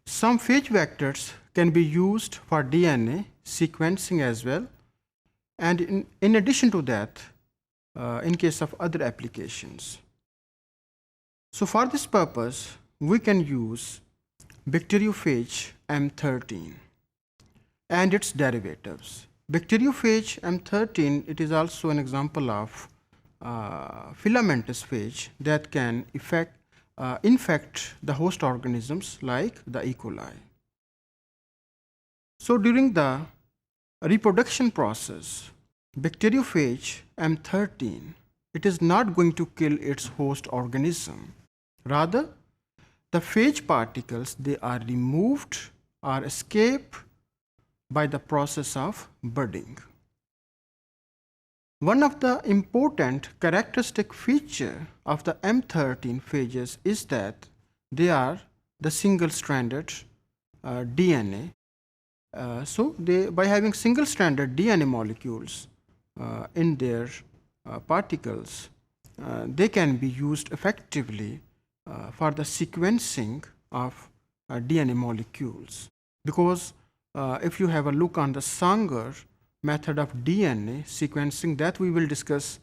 Some phage vectors can be used for DNA sequencing as well, and in addition to that, in case of other applications. So for this purpose, we can use Bacteriophage M13 and its derivatives. Bacteriophage M13, it is also an example of filamentous phage that can infect the host organisms like the E. coli. So during the reproduction process, Bacteriophage M13, it is not going to kill its host organism. Rather, the phage particles, they are removed or escape by the process of budding. One of the important characteristic feature of the M13 phages is that they are the single-stranded DNA. So by having single-stranded DNA molecules in their particles, they can be used effectively for the sequencing of DNA molecules. Because if you have a look on the Sanger method of DNA sequencing that we will discuss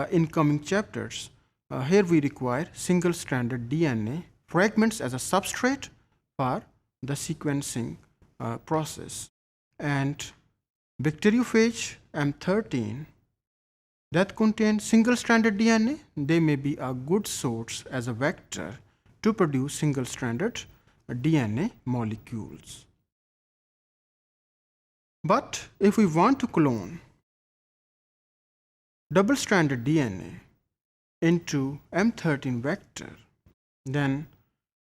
in coming chapters, here we require single-stranded DNA fragments as a substrate for the sequencing process. And Bacteriophage M13 that contain single-stranded DNA, they may be a good source as a vector to produce single-stranded DNA molecules. But if we want to clone double-stranded DNA into M13 vector, then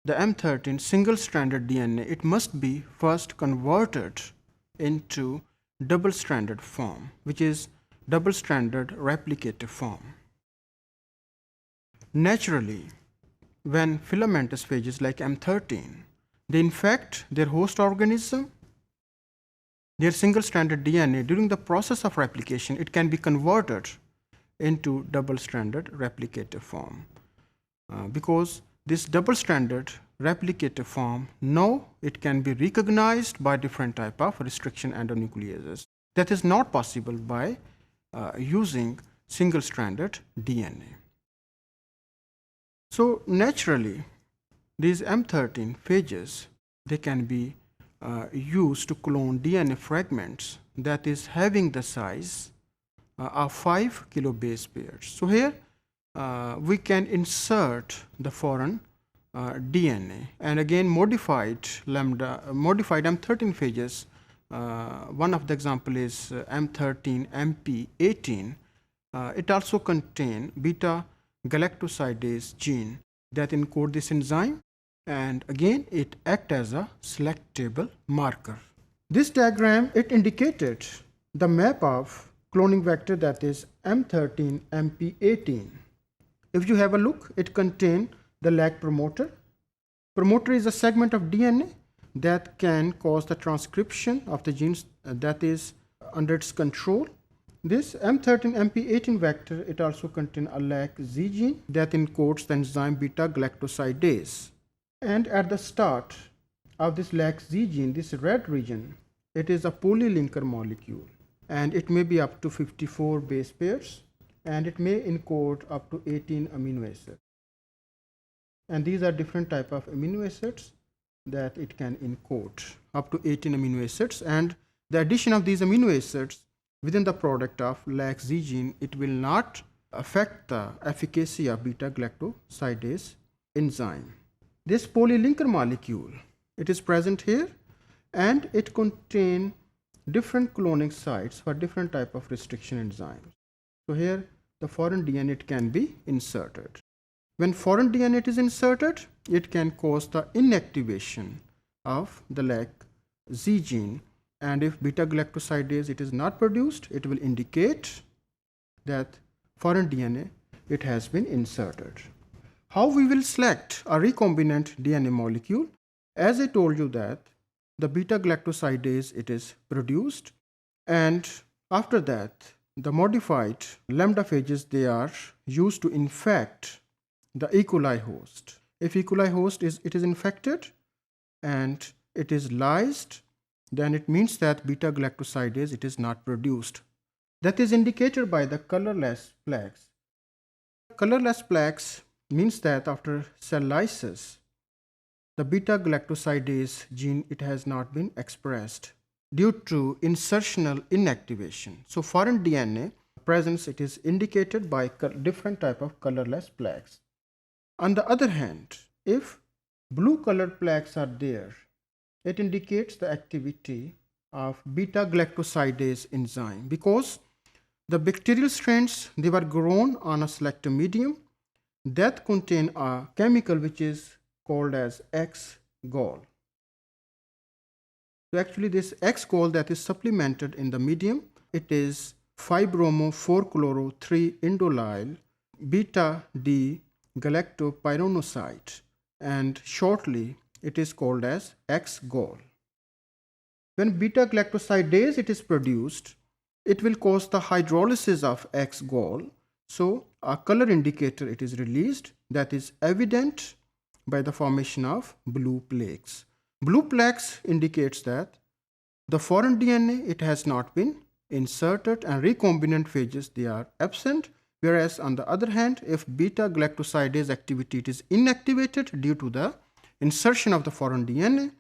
the M13 single-stranded DNA, it must be first converted into double-stranded form, which is double-stranded replicative form. Naturally, when filamentous phages like M13, they infect their host organism, their single-stranded DNA, during the process of replication, it can be converted into double-stranded replicative form. Because this double-stranded replicative form, now it can be recognized by different type of restriction endonucleases. That is not possible by using single-stranded DNA. So naturally, these M13 phages, they can be used to clone DNA fragments that is having the size of 5 kilobase pairs. So here we can insert the foreign DNA, and again modified M13 phages. One of the example is M13 MP18. It also contain beta galactosidase gene that encode this enzyme, and again it acts as a selectable marker. This diagram, it indicated the map of cloning vector that is M13 MP18. If you have a look, it contains the lag promoter. Promoter is a segment of DNA that can cause the transcription of the genes that is under its control. This M13 MP18 vector, it also contains a LAC-Z gene that encodes the enzyme beta galactosidase. And at the start of this LAC-Z gene, this red region, it is a polylinker molecule, and it may be up to 54 base pairs, and it may encode up to 18 amino acids. And these are different type of amino acids that it can encode, up to 18 amino acids, and the addition of these amino acids within the product of LAC-Z gene, it will not affect the efficacy of beta galactosidase enzyme. This polylinker molecule, it is present here, and it contains different cloning sites for different type of restriction enzymes. So here the foreign DNA, it can be inserted. When foreign DNA is inserted, it can cause the inactivation of the LAC-Z gene, and if beta galactosidase it is not produced, it will indicate that foreign DNA, it has been inserted. How we will select a recombinant DNA molecule? As I told you that the beta galactosidase, it is produced, and after that the modified lambda phages, they are used to infect the E. coli host. If E. coli host is infected, and it is lysed, then it means that beta-galactosidase it is not produced. That is indicated by the colorless plaques. Colorless plaques means that after cell lysis, the beta-galactosidase gene it has not been expressed due to insertional inactivation. So foreign DNA presence it is indicated by different type of colorless plaques. On the other hand, if blue colored plaques are there, it indicates the activity of beta-galactosidase enzyme, because the bacterial strains they were grown on a selective medium that contain a chemical which is called as X-gol. So actually this X-gol that is supplemented in the medium, it is 5-bromo-4-chloro-3-indolyl beta-D-galactopyronoside, and shortly it is called as X-gol. When beta-galactosidase it is produced, it will cause the hydrolysis of X-gol. So a color indicator it is released that is evident by the formation of blue plaques. Blue plaques indicates that the foreign DNA it has not been inserted and recombinant phages they are absent, whereas on the other hand, if beta-galactosidase activity it is inactivated due to the insertion of the foreign DNA,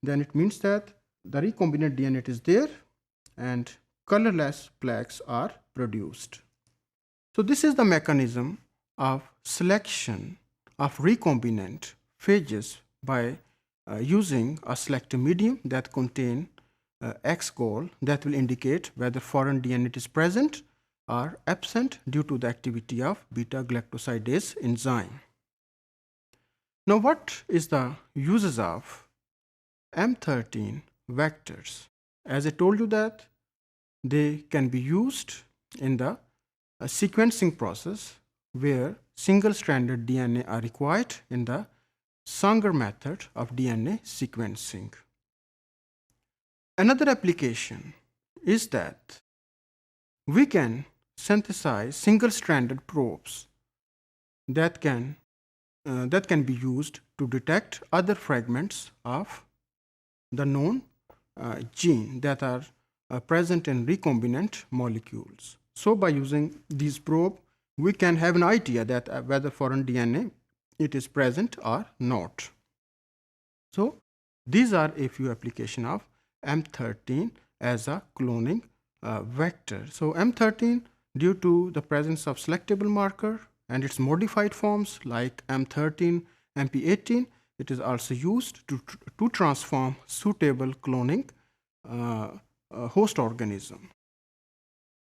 then it means that the recombinant DNA is there and colorless plaques are produced. So this is the mechanism of selection of recombinant phages by using a selective medium that contain X-gol that will indicate whether foreign DNA is present or absent due to the activity of beta-galactosidase enzyme. Now what is the uses of M13 vectors? As I told you that they can be used in the sequencing process where single-stranded DNA are required in the Sanger method of DNA sequencing. Another application is that we can synthesize single-stranded probes that can be used to detect other fragments of the known gene that are present in recombinant molecules. So by using these probe, we can have an idea that whether foreign DNA it is present or not. So these are a few applications of M13 as a cloning vector. So M13, due to the presence of selectable marker and its modified forms like M13, MP18, it is also used to transform suitable cloning host organism.